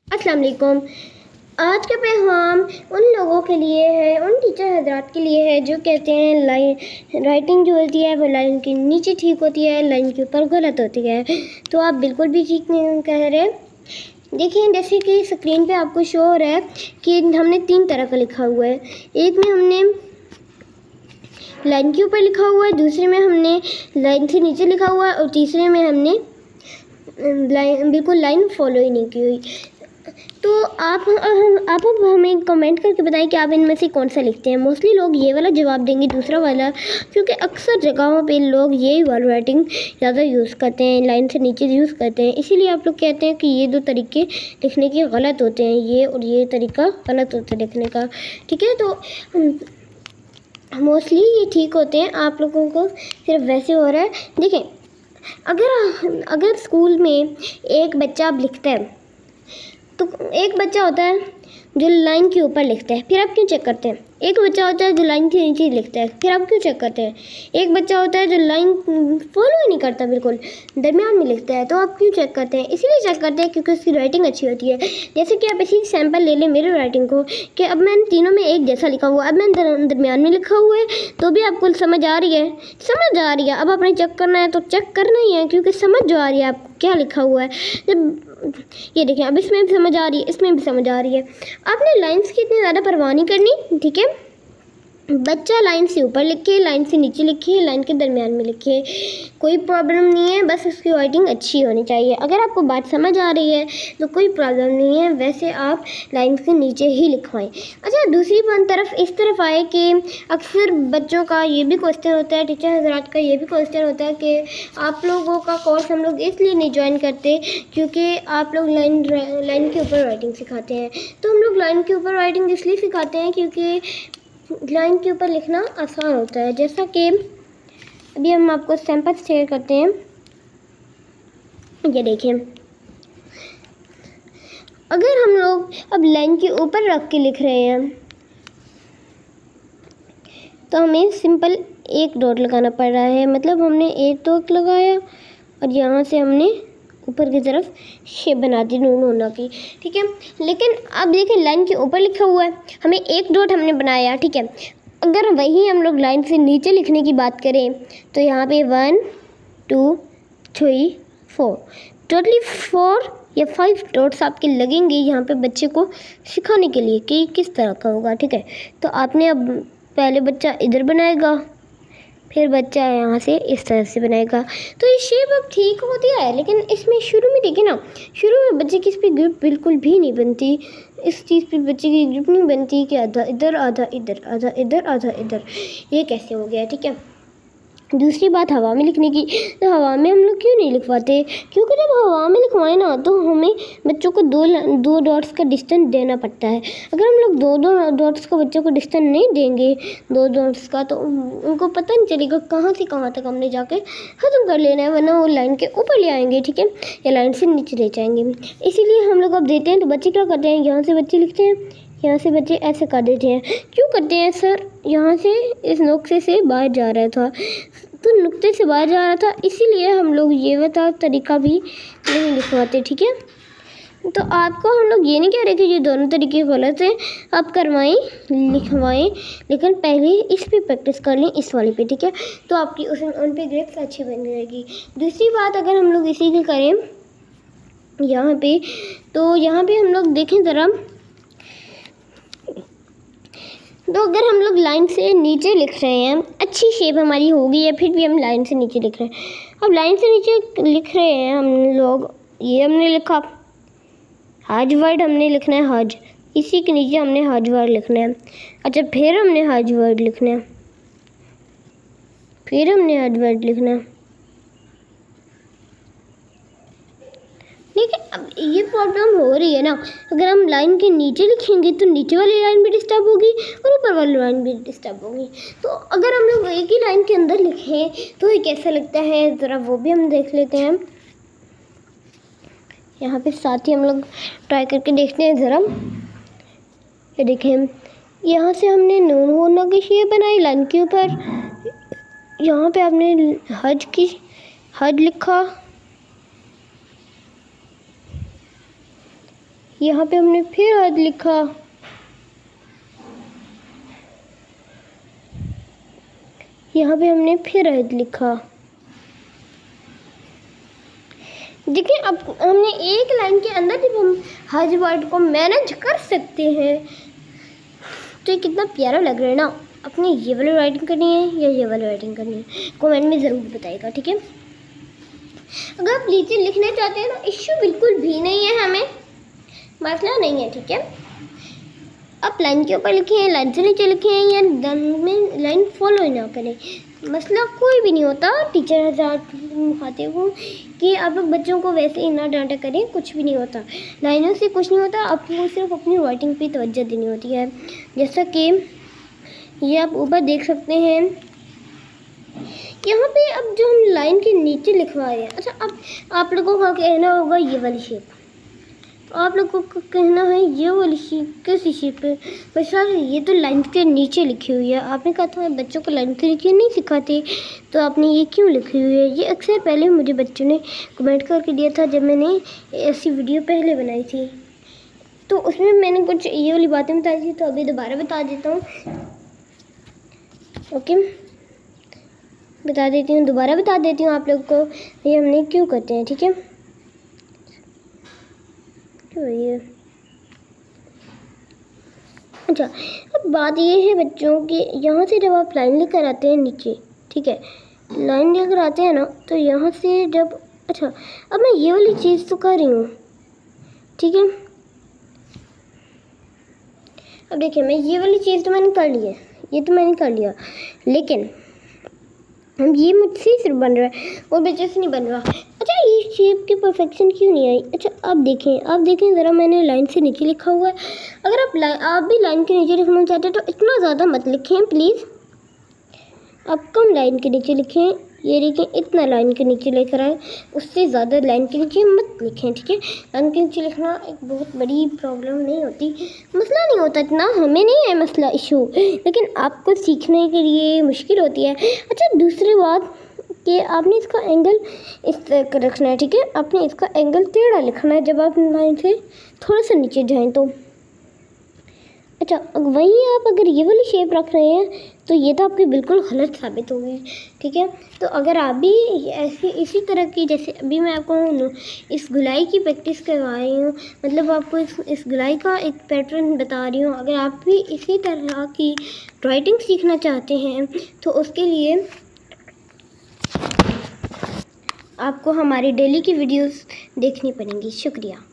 अस्सलाम वालेकुम। आज का पैगाम उन लोगों के लिए है, उन टीचर हजरात के लिए है जो कहते हैं लाइन राइटिंग जो होती है वो लाइन के नीचे ठीक होती है, लाइन के ऊपर गलत होती है। तो आप बिल्कुल भी ठीक नहीं कह रहे। देखिए, जैसे कि स्क्रीन पे आपको शो हो रहा है कि हमने 3 तरह का लिखा हुआ है। एक में हमने लाइन के ऊपर लिखा हुआ है, दूसरे में हमने लाइन से नीचे लिखा हुआ है और तीसरे में हमने बिल्कुल लाइन फॉलो ही नहीं की हुई। तो आप अब हमें कमेंट करके बताएं कि आप इनमें से कौन सा लिखते हैं। मोस्टली लोग ये वाला जवाब देंगे, दूसरा वाला, क्योंकि अक्सर जगहों पे लोग यही वाला राइटिंग ज़्यादा यूज़ करते हैं, लाइन से नीचे यूज़ करते हैं। इसीलिए आप लोग कहते हैं कि ये 2 तरीके लिखने के गलत होते हैं, ये और ये तरीका गलत होता है लिखने का। ठीक है, तो मोस्टली ये ठीक होते हैं, आप लोगों को सिर्फ वैसे हो रहा है। देखें, अगर स्कूल में एक बच्चा अब लिखता है, तो एक बच्चा होता है जो लाइन के ऊपर लिखता है, फिर आप क्यों चेक करते हैं? एक बच्चा होता है जो लाइन के नीचे लिखता है, फिर आप क्यों चेक करते हैं? एक बच्चा होता है जो लाइन फॉलो ही नहीं करता, बिल्कुल दरमियान में लिखता है, तो आप क्यों चेक करते हैं? इसीलिए चेक करते हैं क्योंकि उसकी राइटिंग अच्छी होती है। जैसे कि आप इसी सैम्पल ले लें मेरे राइटिंग को, कि अब मैंने तीनों में एक जैसा लिखा हुआ है, अब मैंने दरमियान में लिखा हुआ है, तो भी आपको समझ आ रही है, समझ आ रही है। अब आपने चेक करना है तो चेक करना ही है, क्योंकि समझ जो आ रही है आपको क्या लिखा हुआ है। जब ये देखिए, अब इसमें भी समझ आ रही है, इसमें भी समझ आ रही है। आपने लाइंस की इतनी ज़्यादा परवाह नहीं करनी, ठीक है। बच्चा लाइन से ऊपर लिखे, लाइन से नीचे लिखे, लाइन के दरमियान में लिखे, कोई प्रॉब्लम नहीं है, बस उसकी राइटिंग अच्छी होनी चाहिए। अगर आपको बात समझ आ रही है तो कोई प्रॉब्लम नहीं है, वैसे आप लाइन के नीचे ही लिखवाएं। अच्छा, दूसरी तरफ इस तरफ आए कि अक्सर बच्चों का ये भी क्वेश्चन होता है, टीचर हजरात का ये भी क्वेश्चन होता है कि आप लोगों का कोर्स हम लोग इसलिए नहीं ज्वाइन करते क्योंकि आप लोग लाइन के ऊपर राइटिंग सिखाते हैं। तो हम लोग लाइन के ऊपर राइटिंग इसलिए सिखाते हैं क्योंकि लाइन के ऊपर लिखना आसान होता है। जैसा कि अभी हम आपको सैंपल शेयर करते हैं, ये देखिए। अगर हम लोग अब लाइन के ऊपर रख के लिख रहे हैं तो हमें सिंपल एक डॉट लगाना पड़ रहा है, मतलब हमने एक डॉट लगाया और यहाँ से हमने ऊपर की तरफ शेप बना दी नून होना की, ठीक है। लेकिन अब देखिए, लाइन के ऊपर लिखा हुआ है, हमें एक डॉट हमने बनाया, ठीक है। अगर वही हम लोग लाइन से नीचे लिखने की बात करें तो यहाँ पे 1 2 3 4 टोटली 4 या 5 डॉट्स आपके लगेंगे यहाँ पे बच्चे को सिखाने के लिए कि किस तरह का होगा, ठीक है। तो आपने अब पहले बच्चा इधर बनाएगा, फिर बच्चा यहाँ से इस तरह से बनाएगा, तो ये शेप अब ठीक होती है। लेकिन इसमें शुरू में देखिए ना, शुरू में बच्चे की इस पर ग्रिप बिल्कुल भी नहीं बनती, इस चीज़ पे बच्चे की ग्रिप नहीं बनती कि आधा इधर आधा इधर, आधा इधर आधा इधर, ये कैसे हो गया, ठीक है। दूसरी बात हवा में लिखने की, तो हवा में हम लोग क्यों नहीं लिखवाते? क्योंकि जब हवा में लिखवाएं ना तो हमें बच्चों को दो डॉट्स का डिस्टेंस देना पड़ता है। अगर हम लोग दो डॉट्स का बच्चों को डिस्टेंस नहीं देंगे, 2 डॉट्स का, तो उनको पता नहीं चलेगा कहाँ से कहाँ तक हमने जाके ख़त्म कर लेना है, वरना वो लाइन के ऊपर ले आएंगे, ठीक है, या लाइन से नीचे ले जाएंगे। इसीलिए हम लोग अब देते हैं तो बच्चे क्या करते हैं, यहाँ से बच्चे लिखते हैं, यहाँ से बच्चे ऐसे कर देते हैं। क्यों करते हैं सर? यहाँ से इस नुक्ते से बाहर जा रहा था, तो नुक्ते से बाहर जा रहा था, इसीलिए हम लोग ये वाला तरीका भी नहीं लिखवाते, ठीक है। तो आपको हम लोग ये नहीं कह रहे कि ये दोनों तरीके गलत हैं, आप करवाएं लिखवाएं, लेकिन पहले इस पे प्रैक्टिस कर लें, इस वाले पे, ठीक है। तो आपकी उन पे ग्रिप्स अच्छी बन जाएगी। दूसरी बात, अगर हम लोग इसी की करें यहाँ पे, तो यहाँ पे हम लोग देखें ज़रा, तो अगर हम लोग लाइन से नीचे लिख रहे हैं, अच्छी शेप हमारी होगी है, फिर भी हम लाइन से नीचे लिख रहे हैं। अब लाइन से नीचे लिख रहे हैं हम लोग, ये हमने लिखा हज वर्ड, हमने लिखना है हज, इसी के नीचे हमने हज वर्ड लिखना है। अच्छा, फिर हमने हज वर्ड लिखना है, फिर हमने हज वर्ड लिखना है। देखिए, अब ये प्रॉब्लम हो रही है ना, अगर हम लाइन के नीचे लिखेंगे तो नीचे वाली लाइन भी डिस्टर्ब होगी और ऊपर वाली लाइन भी डिस्टर्ब होगी। तो अगर हम लोग एक ही लाइन के अंदर लिखें तो ये कैसा लगता है, ज़रा वो भी हम देख लेते हैं। यहाँ पे साथ ही हम लोग ट्राई करके देखते हैं ज़रा। ये देखें, यहाँ से हमने नून होना की शेप बनाई लाइन के ऊपर, यहाँ पे आपने हज लिखा, यहाँ पे हमने फिर हद लिखा, यहाँ पे हमने फिर हद लिखा। देखिए अब हमने एक लाइन के अंदर जब हम हज वर्ड को मैनेज कर सकते हैं तो ये कितना प्यारा लग रहा है ना। अपनी ये वाली राइटिंग करनी है या ये वाली राइटिंग करनी है, कमेंट में ज़रूर बताइएगा, ठीक है। अगर आप नीचे लिखना चाहते हैं तो इश्यू बिल्कुल भी नहीं है, हमें मसला नहीं है, ठीक है। आप लाइन के ऊपर लिखें, लाइन से नीचे लिखें या में लाइन फॉलो ही ना करें, मसला कोई भी नहीं होता। टीचर हजार खाते हो कि आप लोग बच्चों को वैसे ही ना डांटा करें, कुछ भी नहीं होता, लाइनों से कुछ नहीं होता। आपको सिर्फ अपनी राइटिंग पे तवज्जो देनी होती है। जैसा कि ये आप ऊपर देख सकते हैं, यहाँ पे अब जो हम लाइन के नीचे लिखवा रहे हैं, अच्छा अब आप लोगों का कहना होगा ये वाली शेप, आप लोगों को कहना है ये वाली शेप कैसी शेप है भाई सर, ये तो लाइन के नीचे लिखी हुई है। आपने कहा था बच्चों को लाइन के नीचे नहीं सिखाते, तो आपने ये क्यों लिखी हुई है? ये अक्सर पहले मुझे बच्चों ने कमेंट करके दिया था जब मैंने ऐसी वीडियो पहले बनाई थी, तो उसमें मैंने कुछ ये वाली बातें बताई थी, तो अभी दोबारा बता देता हूँ। ओके, बता देती हूँ, दोबारा बता देती हूँ आप लोग को ये हमने क्यों करते हैं, ठीक है। ये अच्छा, अब बात ये है बच्चों कि यहाँ से जब आप लाइन लेकर आते हैं नीचे, ठीक है, लाइन लेकर आते हैं ना, तो यहाँ से जब अच्छा अब मैं ये वाली चीज़ तो कर रही हूँ, ठीक है। अब देखिए मैं ये वाली चीज़ तो मैंने कर ली है, ये तो मैंने कर लिया, लेकिन हम ये मुझसे ही सिर्फ बन रहा है और बच्चे से नहीं बन रहा। अच्छा ये शेप की परफेक्शन क्यों नहीं आई? अच्छा आप देखें ज़रा, मैंने लाइन से नीचे लिखा हुआ है। अगर आप भी लाइन के नीचे लिखना चाहते हैं तो इतना ज़्यादा मत लिखें प्लीज़, आप कम लाइन के नीचे लिखें। ये देखिए इतना लाइन के नीचे लेकर आए, उससे ज़्यादा लाइन के नीचे मत लिखें, ठीक है। लाइन के नीचे लिखना एक बहुत बड़ी प्रॉब्लम नहीं होती, मसला नहीं होता इतना, हमें नहीं है मसला इशू, लेकिन आपको सीखने के लिए मुश्किल होती है। अच्छा दूसरी बात कि आपने इसका एंगल इस तरह का रखना है, ठीक है। आपने इसका एंगल टेढ़ा लिखना है जब आप लाइन से थोड़ा सा नीचे जाएँ तो। अच्छा वहीं आप अगर ये वाली शेप रख रहे हैं तो ये तो आपकी बिल्कुल गलत साबित हो गई, ठीक है। तो अगर आप भी ऐसी इसी तरह की, जैसे अभी मैं आपको इस गुलाई की प्रैक्टिस करवा रही हूँ, मतलब आपको इस गुलाई का एक पैटर्न बता रही हूँ, अगर आप भी इसी तरह की राइटिंग सीखना चाहते हैं तो उसके लिए आपको हमारी डेली की वीडियोस देखनी पड़ेंगी। शुक्रिया।